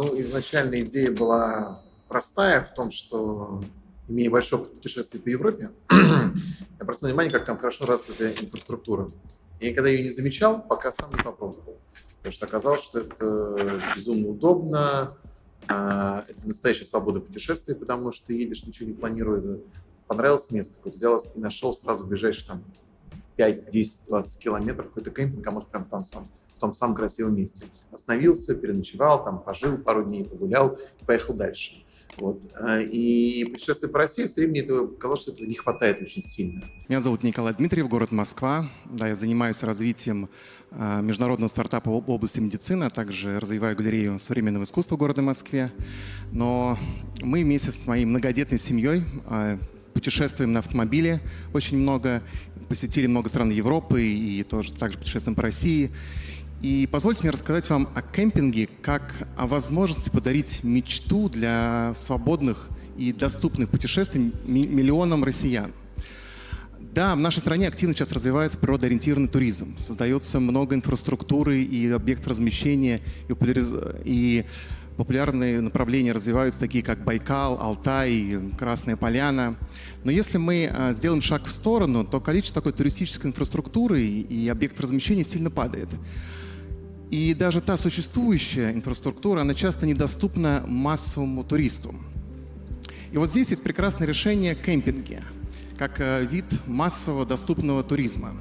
Ну, изначально идея была простая в том, что, имея большое опыт путешествий по Европе, я обратил внимание, как там хорошо развита инфраструктура. И никогда ее не замечал, пока сам не попробовал. Потому что оказалось, что это безумно удобно, это настоящая свобода путешествий, потому что ты едешь, ничего не планируя. Понравилось место, какое-то взял и нашел сразу ближайшие там 5, 10, 20 километров какой-то кемпинг, а может прям там сам, в том самом красивом месте. Остановился, переночевал, там пожил пару дней, погулял и поехал дальше. Вот. И путешествие по России все время этого казалось, что этого не хватает очень сильно. Меня зовут Николай Дмитриев, город Москва. Да, я занимаюсь развитием международного стартапа в области медицины, а также развиваю галерею современного искусства в городе Москве. Но мы вместе с моей многодетной семьей путешествуем на автомобиле очень много, посетили много стран Европы и тоже также путешествуем по России. И позвольте мне рассказать вам о кемпинге как о возможности подарить мечту для свободных и доступных путешествий миллионам россиян. Да, в нашей стране активно сейчас развивается природоориентированный туризм. Создается много инфраструктуры и объектов размещения, и популярные направления развиваются, такие как Байкал, Алтай, Красная Поляна. Но если мы сделаем шаг в сторону, то количество такой туристической инфраструктуры и объектов размещения сильно падает. И даже та существующая инфраструктура, она часто недоступна массовому туристу. И вот здесь есть прекрасное решение кемпинги, как вид массового доступного туризма.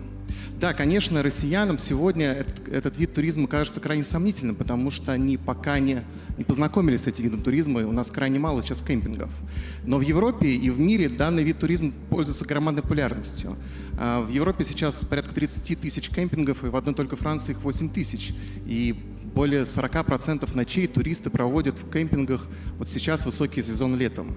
Да, конечно, россиянам сегодня этот вид туризма кажется крайне сомнительным, потому что они пока не познакомились с этим видом туризма, и у нас крайне мало сейчас кемпингов. Но в Европе и в мире данный вид туризма пользуется громадной популярностью. В Европе сейчас порядка 30 тысяч кемпингов, и в одной только Франции их 8 тысяч. И более 40% ночей туристы проводят в кемпингах вот сейчас высокий сезон летом.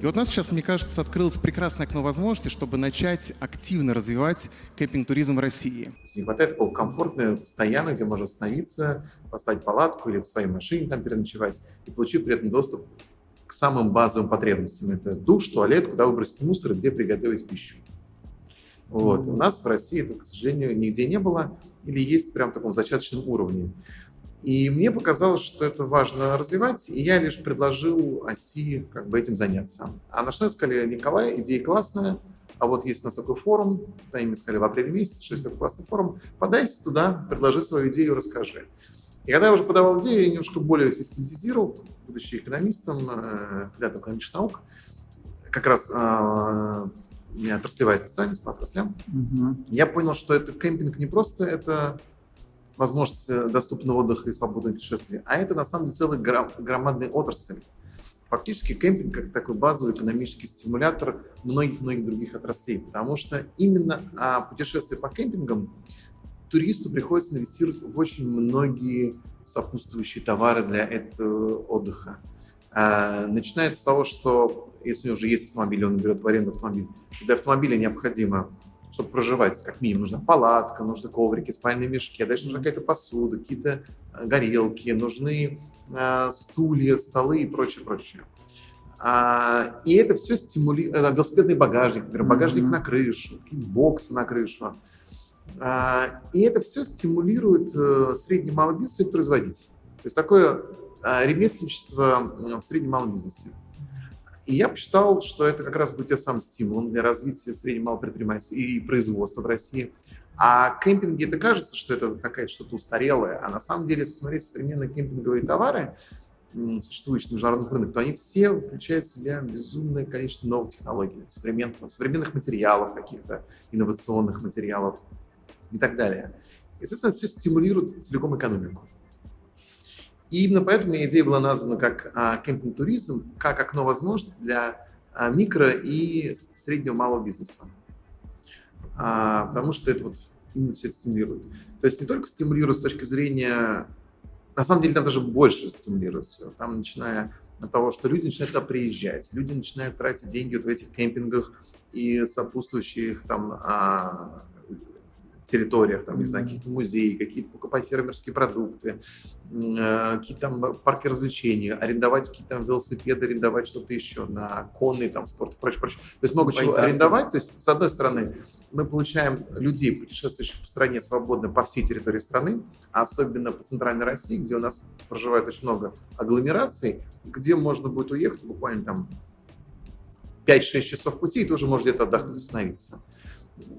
И вот у нас сейчас, мне кажется, открылось прекрасное окно возможностей, чтобы начать активно развивать кемпинг-туризм в России. Не хватает такого комфортного стоянка, где можно остановиться, поставить палатку или в своей машине там переночевать и получить при этом доступ к самым базовым потребностям. Это душ, туалет, куда выбросить мусор и где приготовить пищу. Вот. У нас в России это, к сожалению, нигде не было или есть прям в таком зачаточном уровне. И мне показалось, что это важно развивать, и я лишь предложил оси как бы этим заняться. А на что мне сказали: Николай, идея классная, а вот есть у нас такой форум, да, им сказали в апреле месяце, что есть такой классный форум, подайся туда, предложи свою идею, расскажи. И когда я уже подавал идею, я немножко более систематизировал, будучи экономистом, кандидатом экономических наук, как раз у меня отраслевая специальность по отраслям, я понял, что это кемпинг не просто это возможность доступного отдыха и свободного путешествия, а это на самом деле целая громадная отрасль. Фактически кемпинг как такой базовый экономический стимулятор многих-многих других отраслей, потому что именно путешествие по кемпингам туристу приходится инвестировать в очень многие сопутствующие товары для этого отдыха. Начиная с того, что если у него уже есть автомобиль, он берет в аренду автомобиль. Для автомобиля необходимо, чтобы проживать, как минимум, нужна палатка, нужны коврики, спальные мешки, а дальше нужна какая-то посуда, какие-то горелки, нужны стулья, столы и прочее, прочее. И это все стимулирует, велосипедный багажник, например, багажник на крышу, боксы на крышу. И это все стимулирует средний и малый бизнес это производить. То есть такое ремесленничество в среднем и малом бизнесе. И я посчитал, что это как раз будет тем самым стимулом для развития среднего и малого предпринимательства и производства в России. А кемпинги, это кажется, что это какая-то что-то устарелое, а на самом деле, если посмотреть современные кемпинговые товары, существующие на международных рынках, то они все включают в себя безумное количество новых технологий, современных материалов каких-то, инновационных материалов и так далее. Естественно, все стимулирует целиком экономику. И именно поэтому моя идея была названа как кемпинг-туризм, как окно возможностей для микро и среднего малого бизнеса. Потому что это вот именно все это стимулирует. То есть не только стимулирует с точки зрения... На самом деле там даже больше стимулирует все. Там начиная от того, что люди начинают туда приезжать, люди начинают тратить деньги вот в этих кемпингах и сопутствующих там территориях, там, не знаю, какие-то музеи, какие-то покупать фермерские продукты, какие-то там парки развлечений, арендовать какие-то там велосипеды, арендовать что-то еще на конный там спорт и прочее, прочее. То есть много чего арендовать. То есть, с одной стороны, мы получаем людей, путешествующих по стране свободно по всей территории страны, а особенно по центральной России, где у нас проживает очень много агломераций, где можно будет уехать буквально там 5-6 часов пути, и ты уже можешь где-то отдохнуть и остановиться.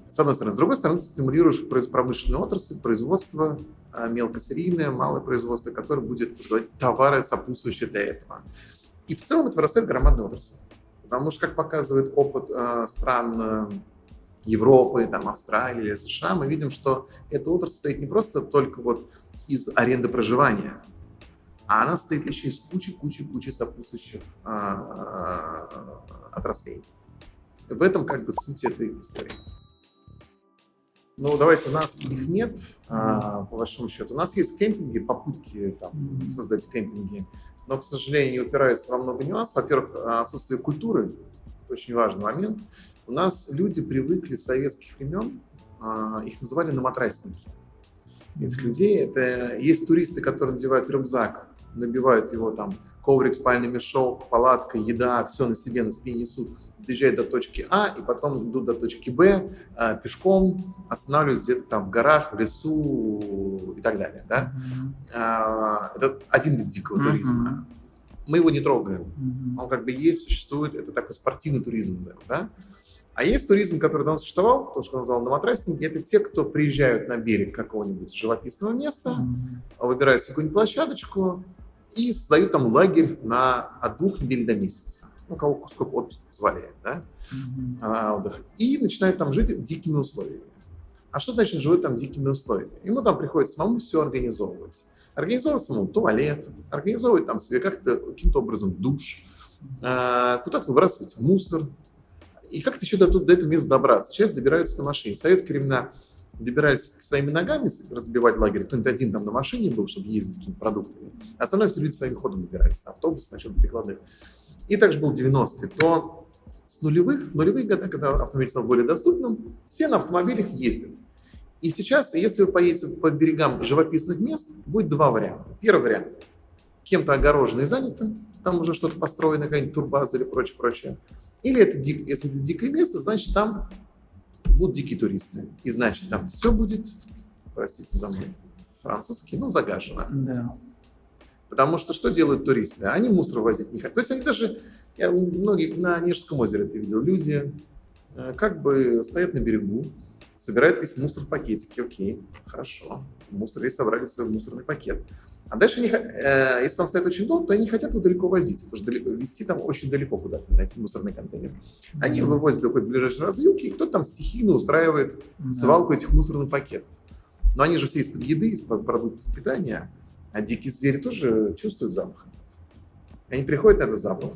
С одной стороны. С другой стороны, ты стимулируешь промышленную отрасль, производство, мелкосерийное, малое производство, которое будет производить товары, сопутствующие для этого. И в целом это вырастает громадная отрасль. Потому что, как показывает опыт стран Европы, там, Австралии или США, мы видим, что эта отрасль состоит не просто только вот из аренды проживания, а она состоит еще из кучи сопутствующих отраслей. В этом как бы суть этой истории. Ну, давайте, у нас их нет, по большому счету. У нас есть кемпинги, попытки там, создать кемпинги, но, к сожалению, упираются во много нюансов. Во-первых, отсутствие культуры, это очень важный момент. У нас люди привыкли с советских времен, их называли наматрасники. Этих людей, это есть туристы, которые надевают рюкзак, набивают его там коврик, спальный мешок, палатка, еда, все на себе, на спине несут, доезжают до точки А и потом идут до точки Б пешком, останавливаются где-то там в горах, в лесу и так далее. Да? Это один вид дикого туризма. Мы его не трогаем. Он как бы есть, существует, это такой спортивный туризм, назовем, да? А есть туризм, который давно существовал, то, что он назвал наматрасники, это те, кто приезжают на берег какого-нибудь живописного места, выбирают какую-нибудь площадочку и создают там лагерь от 2 недель до месяца. Ну, кого сколько отпуск позволяет, да? Отдых. И начинают там жить дикими условиями. А что значит живут там дикими условиями? Ему там приходится самому все организовывать. Организовывать самому туалет, организовывать там себе каким-то образом душ, куда-то выбрасывать мусор. И как-то еще до этого места добраться. Часть добираются на машине. В советские времена добирались своими ногами разбивать лагерь. Кто-нибудь один там на машине был, чтобы ездить какими-то продуктами. А остальное все люди своим ходом добирались. На автобус, на чем-то прикладных. И также был 90-е. То с нулевых года, когда автомобиль стал более доступным, все на автомобилях ездят. И сейчас, если вы поедете по берегам живописных мест, будет 2 варианта. Первый вариант. Кем-то огорожено и занято. Там уже что-то построено, какая-нибудь турбаза или прочее. Или если это дикое место, значит, там будут дикие туристы. И значит, там все будет, простите за мой французский, загажено. Да. Потому что делают туристы? Они мусор возить не хотят. То есть они даже, я многие на Онежском озере это видел, люди как бы стоят на берегу, собирают весь мусор в пакетике. Окей, хорошо. Мусор весь собрали в свой мусорный пакет. А дальше, если там стоят очень долго, то они не хотят его далеко возить, потому что везти там очень далеко куда-то, на эти мусорные контейнеры. Они вывозят до какой-то ближайшей развилки, и кто-то там стихийно устраивает свалку этих мусорных пакетов. Но они же все из-под еды, из-под продуктов питания, а дикие звери тоже чувствуют запах. Они приходят на этот запах,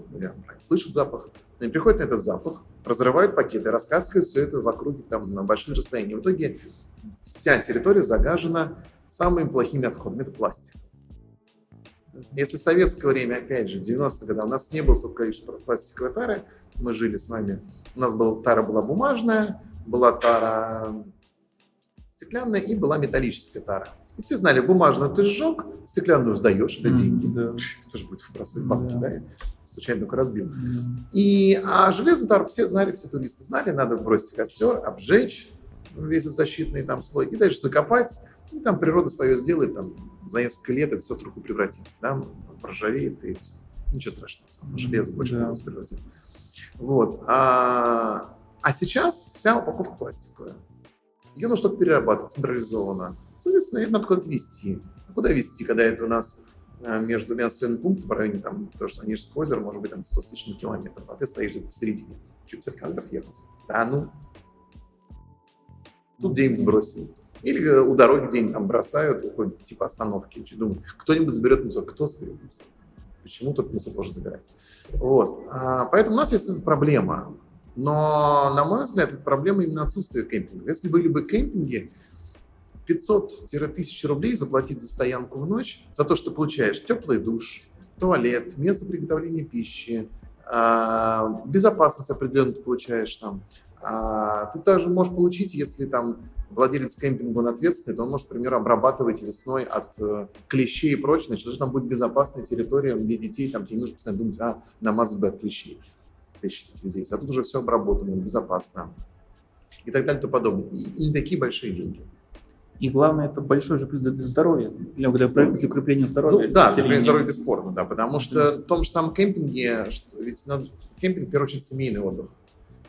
слышат запах, они приходят на этот запах, разрывают пакеты, раскаскивают все это в округе там, на большие расстояния. В итоге вся территория загажена самыми плохими отходами. Это пластик. Если в советское время, опять же, в 90-е годы у нас не было столько количества пластиковой тары, мы жили с вами, у нас тара была бумажная, была тара стеклянная и была металлическая тара. И все знали, бумажную ты сжег, стеклянную сдаешь, это деньги. Тоже будет выбрасывать бабки, да? Случайно только разбил. А железную тару все знали, все туристы знали, надо бросить в костер, обжечь весь защитный там слой и дальше закопать. И там природа свое сделает, там за несколько лет это все в труху превратится, да, проржавеет и все. Ничего страшного, железо больше не превратит. Вот. А сейчас вся упаковка пластиковая. Ее нужно только перерабатывать централизованно. Соответственно, это надо куда-то везти. А куда везти, когда это у нас между 2 населенными пунктами в районе там, того же Онежского озера, может быть, там 100 с лишним километров, а ты стоишь где-то посередине. Чуть 50 километров ехать. Да ну. Тут где-нибудь сбросили. Или у дороги где-нибудь там бросают, уходят, типа остановки. Думаю, кто-нибудь заберет мусор. Кто заберет мусор? Почему тут мусор тоже забирать? Вот. Поэтому у нас есть эта проблема. Но, на мой взгляд, это проблема именно отсутствия кемпинга. Если были бы кемпинги, 500-1000 рублей заплатить за стоянку в ночь, за то, что получаешь теплый душ, туалет, место приготовления пищи, безопасность определенную ты получаешь там. Ты также можешь получить, если там владелец кемпинга, он ответственный, то он может, например, обрабатывать весной от клещей и прочее, значит, уже там будет безопасная территория, где детей, там тебе не нужно постоянно думать, намазать бы от клещей. Здесь. А тут уже все обработано, безопасно. и так далее и тому подобное. И не такие большие деньги. И главное, это большой же плюс для здоровья, для укрепления здоровья. Ну да, населения. для здоровья бесспорно, да, потому что в том же самом кемпинге, ведь кемпинг, в первую очередь, семейный отдых.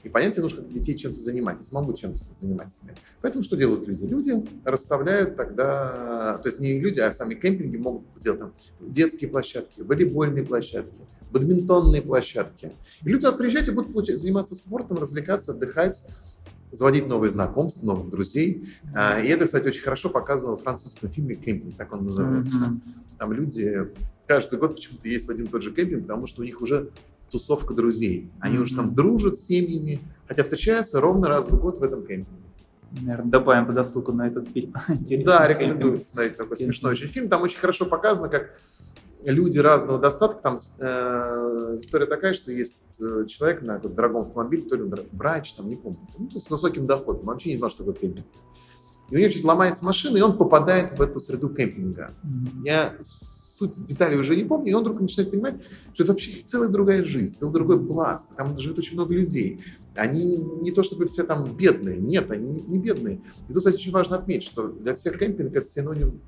И понятие нужно, как детей чем-то занимать, и самому чем-то занимать себя. Поэтому что делают люди? Люди расставляют тогда, то есть не люди, а сами кемпинги могут сделать там детские площадки, волейбольные площадки, бадминтонные площадки. И люди туда приезжают и будут заниматься спортом, развлекаться, отдыхать, заводить новые знакомства, новых друзей. И это, кстати, очень хорошо показано во французском фильме «Кемпинг», так он называется. Там люди каждый год почему-то есть в один и тот же кемпинг, потому что у них уже тусовка друзей. Они уже там дружат с семьями, хотя встречаются ровно раз в год в этом кемпинге. Наверное, добавим туда ссылку на этот фильм. Да, рекомендую посмотреть такой смешной очень фильм. Там очень хорошо показано, как люди разного достатка. Там история такая, что есть человек на дорогом автомобиле, то ли он врач, там, не помню, с высоким доходом, он вообще не знал, что такое кемпинг. И у него чуть ломается машина, и он попадает в эту среду кемпинга. Я суть деталей уже не помню, и он вдруг начинает понимать, что это вообще целая другая жизнь, целый другой пласт. Там живет очень много людей. Они не то чтобы все там бедные, нет, они не бедные. И тут, кстати, очень важно отметить, что для всех кемпинг это синоним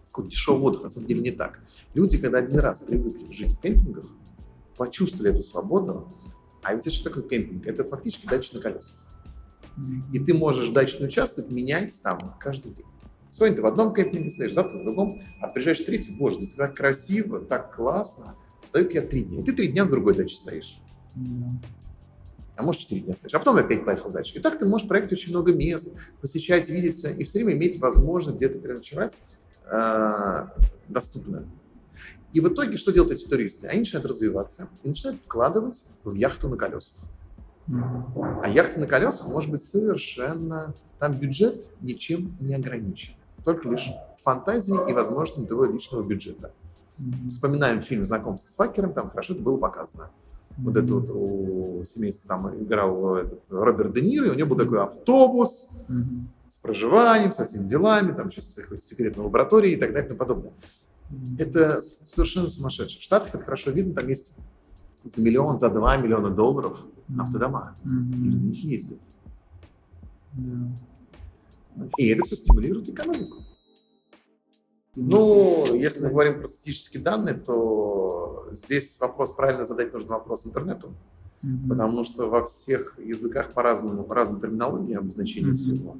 какого-то дешевого отдыха. На самом деле не так. Люди, когда один раз привыкли жить в кемпингах, почувствовали эту свободу, а ведь это что такое кемпинг? Это фактически дача на колесах. И ты можешь дачный участок менять там каждый день. Сегодня ты в одном кемпинге стоишь, завтра в другом, а приезжаешь в третий, боже, здесь так красиво, так классно. Стою-ка я 3 дня. И ты 3 дня в другой даче стоишь. А может 4 дня стоишь. А потом опять поехал дальше. И так ты можешь проехать очень много мест, посещать, видеть все, и все время иметь возможность где-то переночевать доступно. И в итоге что делают эти туристы? Они начинают развиваться и начинают вкладывать в яхту на колесах. А яхта на колесах может быть совершенно... Там бюджет ничем не ограничен. Только лишь фантазией и возможностью твоего личного бюджета. Вспоминаем фильм «Знакомство с факером», там хорошо это было показано. Вот это вот у семейства там играл Роберт Де Ниро, и у него был такой автобус с проживанием, со всеми делами, там еще с секретной лабораторией и так далее и тому подобное. Это совершенно сумасшедше. В Штатах это хорошо видно, там есть за миллион, за 2 миллиона долларов автодома. И люди в них ездят. И это все стимулирует экономику. Ну, если мы говорим про статистические данные, то здесь вопрос правильно задать нужно вопрос интернету, потому что во всех языках по-разному, по разным терминологиям обозначения всего.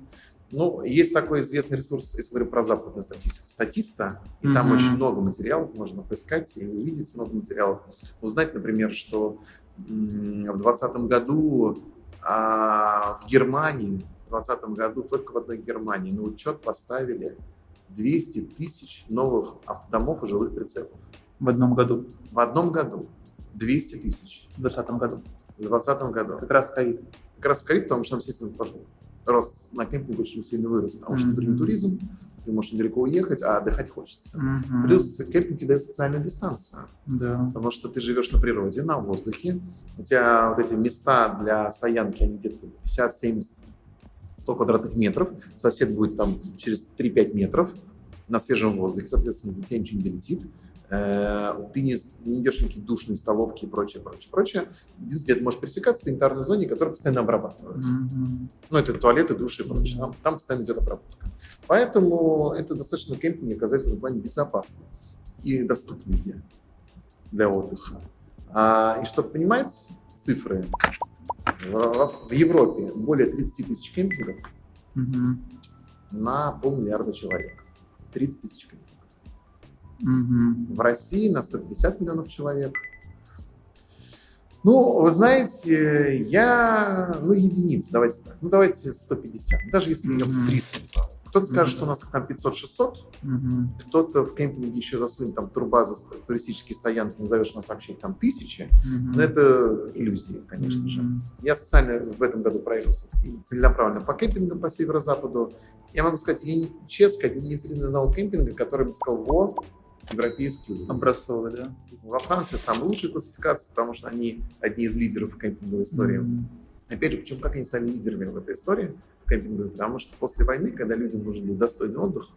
Ну, есть такой известный ресурс, если говорим про западную статистику, Статиста, и там очень много материалов, можно поискать и увидеть много материалов. Узнать, например, что в 2020 году в Германии, только в одной Германии на учет поставили 200 тысяч новых автодомов и жилых прицепов. В одном году? В одном году. 200 тысяч. В 2020 году? В 2020 году. Как раз ковид. Как раз ковид, потому что, естественно, рост на кемпинге очень сильно вырос, потому что это туризм, ты можешь недалеко уехать, а отдыхать хочется. Плюс кемпинг тебе дает социальную дистанцию, потому что ты живешь на природе, на воздухе, у тебя вот эти места для стоянки, они где-то 50, 70, 100 квадратных метров, сосед будет там через 3-5 метров на свежем воздухе, соответственно, до тебя ничего не долетит. Ты не идешь в никакие душные столовки и прочее. Единственное, ты можешь пересекаться в санитарной зоне, которую постоянно обрабатывают. Ну, это туалеты, души и прочее. Там постоянно идет обработка. Поэтому это достаточно кемпинги оказались в этом плане безопасны и доступны для отдыха. И чтобы понимать цифры, в Европе более 30 тысяч кемпингов на 500 миллиарда человек. 30 тысяч кемпингов. В России на 150 миллионов человек. Ну, вы знаете, единицы, давайте так. Ну, давайте 150. Даже если берем 300. Кто-то скажет, что у нас их там 500-600. Кто-то в кемпинге еще засунет там турбазы, туристические стоянки, назовешь у нас вообще их там 1000. Но это иллюзии, конечно же. Я специально в этом году проехался целенаправленно по кемпингам по северо-западу. Я могу сказать, честно, не встретил одного кемпинга, который бы сказал, европейский уровень. Образцовый, да? Во Франции самая лучшая классификация, потому что они одни из лидеров в кемпинговой истории. Опять же, почему как они стали лидерами в этой истории в кемпинговой? Потому что после войны, когда людям нужен был достойный отдых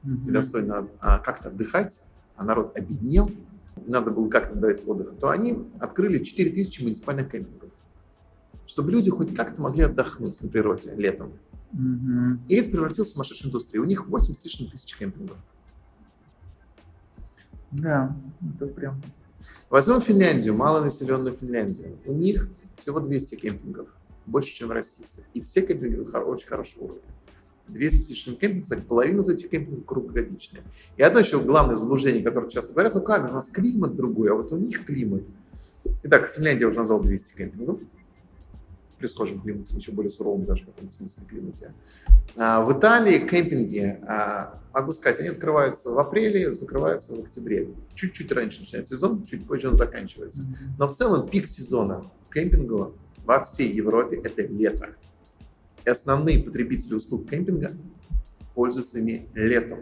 и достойно как-то отдыхать, а народ обеднел, надо было как-то дать отдых, то они открыли 4000 муниципальных кемпингов. чтобы люди хоть как-то могли отдохнуть на природе летом. Мгм. И это превратилось в сумасшедшую индустрию. У них 8 с лишним тысяч кемпингов. Да, это прям. Возьмем Финляндию, малонаселенную Финляндию. У них всего 200 кемпингов. Больше, чем в России, кстати. И все кемпинги очень хорошего уровня. 200 с лишним кемпингов, кстати, половина из этих кемпингов круглогодичные. И одно еще главное заблуждение, которое часто говорят, ну как же, у нас климат другой, а вот у них климат. Итак, Финляндия уже назвал 200 кемпингов. При схожем климате, еще более суровом даже в каком-то смысле климате. В Италии кемпинги, могу сказать, они открываются в апреле, закрываются в октябре. Чуть-чуть раньше начинается сезон, чуть позже он заканчивается. Но в целом пик сезона кемпингового во всей Европе – это лето. И основные потребители услуг кемпинга пользуются ими летом.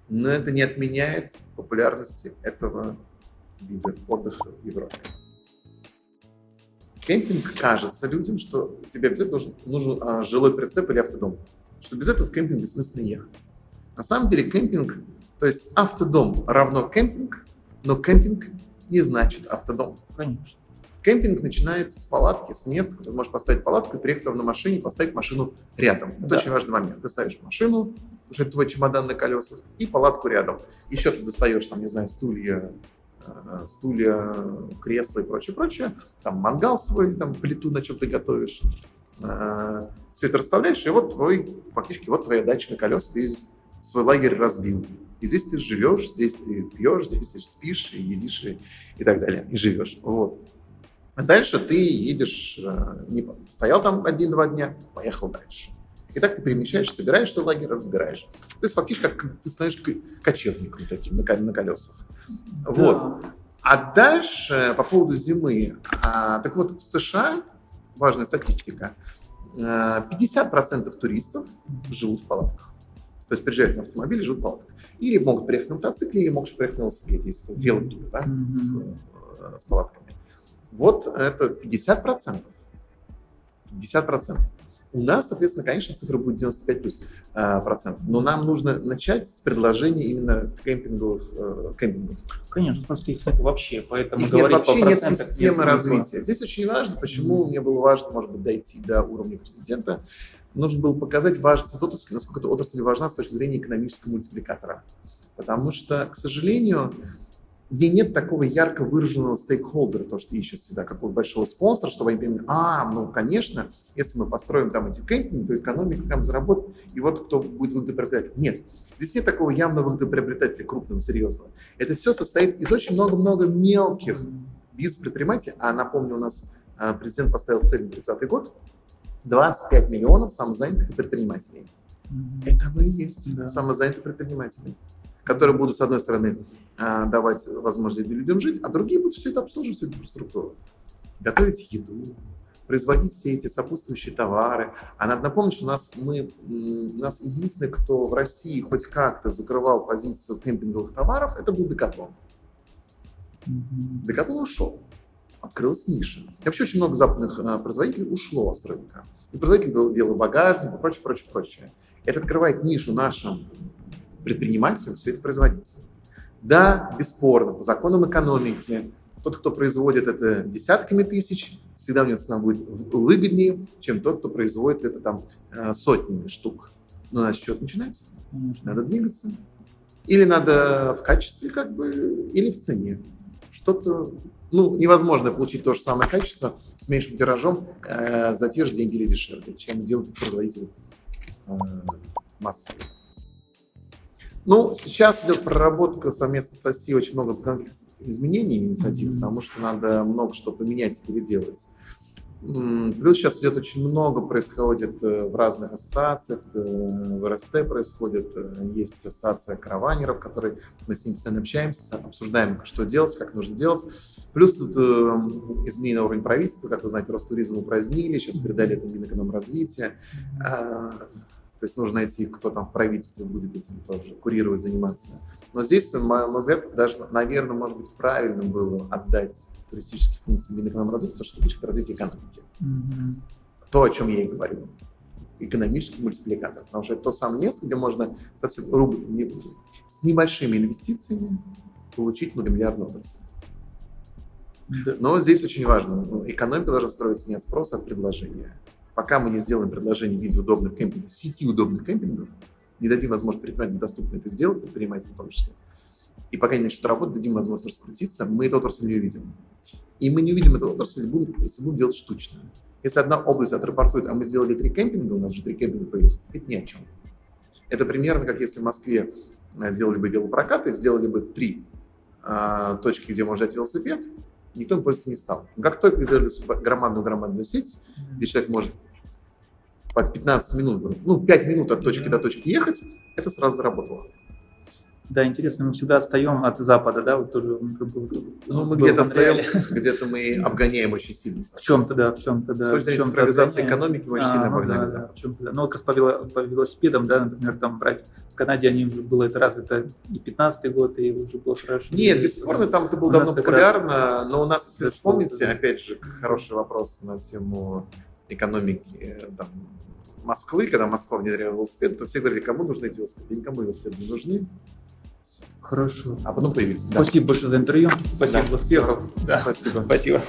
Но это не отменяет популярности этого вида отдыха в Европе. Кемпинг кажется людям, что тебе обязательно нужен жилой прицеп или автодом. Что без этого в кемпинг бессмысленно ехать. На самом деле кемпинг, то есть автодом равно кемпинг, но кемпинг не значит автодом. Конечно. Кемпинг начинается с палатки, с места, где ты можешь поставить палатку и приехать на машине, поставить машину рядом. Это Да. очень важный момент. Ты ставишь машину, потому что это твой чемодан на колесах, и палатку рядом. Еще ты достаешь, там, не знаю, стулья, кресла и прочее. Там мангал свой, там плиту, на чем ты готовишь. Все это расставляешь, и вот фактически вот твоя дача на колесах, ты свой лагерь разбил. И здесь ты живешь, здесь ты пьешь, здесь ты спишь, и едишь, и так далее, и живешь. Вот. А дальше ты едешь, стоял там 1-2 дня, поехал дальше. И так ты перемещаешься, собираешь свой лагерь, разбираешь. То есть фактически как ты становишься кочевником таким на колесах. Вот. Да. А дальше по поводу зимы. Так вот, в США, важная статистика, 50% туристов живут в палатках. То есть приезжают на автомобиле, живут в палатках. Или могут приехать на мотоцикле, или могут приехать на велосипеде, если велотур, да, с палатками. Вот это 50%. 50%. У нас, соответственно, конечно, цифра будет 95+%. Но нам нужно начать с предложения именно кемпингов. Конечно, просто их нет вообще, поэтому Их нет говорить вообще, по нет процентам системы смысла. развития. Здесь очень важно, почему мне было важно, может быть, дойти до уровня президента. Нужно было показать важность этой отрасли, насколько эта отрасль важна с точки зрения экономического мультипликатора. Потому что, к сожалению, где нет такого ярко выраженного стейкхолдера, то, что ищут всегда, какого-то большого спонсора, чтобы они понимали, ну, конечно, если мы построим там эти кемпинги, то экономика прям заработает, и вот кто будет выгодоприобретатель. Нет, здесь нет такого явного выгодоприобретателя, крупного, серьезного. Это все состоит из очень много-много мелких бизнес-предпринимателей, а напомню, у нас президент поставил цель на 30-й год, 25 миллионов самозанятых и предпринимателей. Это оно и есть, Да. самозанятые предприниматели, которые будут, с одной стороны, давать возможность людям жить, а другие будут все это обслуживать, всю эту инфраструктуру. Готовить еду, производить все эти сопутствующие товары. А надо напомнить, что у нас единственный, кто в России хоть как-то закрывал позицию кемпинговых товаров, это был Decathlon. Decathlon ушел. Открылась ниша. И вообще очень много западных производителей ушло с рынка. И производители делали багажник и прочее. Это открывает нишу нашим предпринимателям все это производить. Да, бесспорно, по законам экономики, тот, кто производит это десятками тысяч, всегда у него цена будет выгоднее, чем тот, кто производит это там сотнями штук. Но надо с чего начинать? Надо двигаться. Или надо в качестве, или в цене. Что-то, невозможно получить то же самое качество с меньшим тиражом за те же деньги или дешевле, чем делает производитель массовый. Сейчас идет проработка совместно с Россией очень много законодательных изменений, инициатив, потому что надо много что поменять и переделать. Плюс сейчас идет очень много, происходит в разных ассоциациях, в РСТ происходит, есть ассоциация караванеров, которые мы с ними постоянно общаемся, обсуждаем, что делать, как нужно делать. Плюс тут изменение на уровень правительства, как вы знаете, Ростуризм упразднили, сейчас передали это Минэкономразвития. То есть нужно найти, кто там в правительстве будет этим тоже курировать, заниматься. Но здесь, на мой взгляд, даже, наверное, может быть, правильно было отдать туристические функции Минэкономразвития, потому что это развитие экономики. То, о чем я и говорю. Экономический мультипликатор. Потому что это то самое место, где можно совсем с небольшими инвестициями получить многомиллиардную отрасль. Да. Но здесь очень важно, экономика должна строиться не от спроса, а от предложения. Пока мы не сделаем предложение в виде удобных кемпингов, сети удобных кемпингов, не дадим возможность предпринимателям доступно это сделать, предпринимателям в том числе, и пока не начнет работать, дадим возможность раскрутиться, мы эту отрасль не увидим. И мы не увидим эту отрасль, если будем делать штучно. Если одна область отрапортует, а мы сделали 3 кемпинга, у нас уже 3 кемпинга появилось, это ни о чем. Это примерно как если в Москве делали бы велопрокаты, сделали бы 3 точки, где можно взять велосипед, никто им пользоваться не стал. Но как только сделали громадную сеть, где человек может по 15 минут, 5 минут от точки до точки ехать, это сразу заработало. Да, интересно, мы всегда отстаем от Запада, да, вот тоже. Мы где-то отстаем, где-то мы обгоняем очень сильно. В чем-то, да, в чем-то, да. С точки зрения цифровизации экономики мы очень сильно обогнали Запад. В чем-то, да. Ну, вот как по велосипедам, да, например, там брать, в Канаде они уже было это развито и 15-й год, и уже было хорошо. Нет, бесспорно, там это было давно популярно, но у нас, если вспомните, опять же, хороший вопрос на тему экономики там, Москвы, когда Москва внедряла велосипед, то все говорили, кому нужны эти велосипеды, никому велосипеды не нужны. Хорошо. А потом появились. Спасибо большое за интервью. Спасибо, Да, успехов. Да. Спасибо. Спасибо.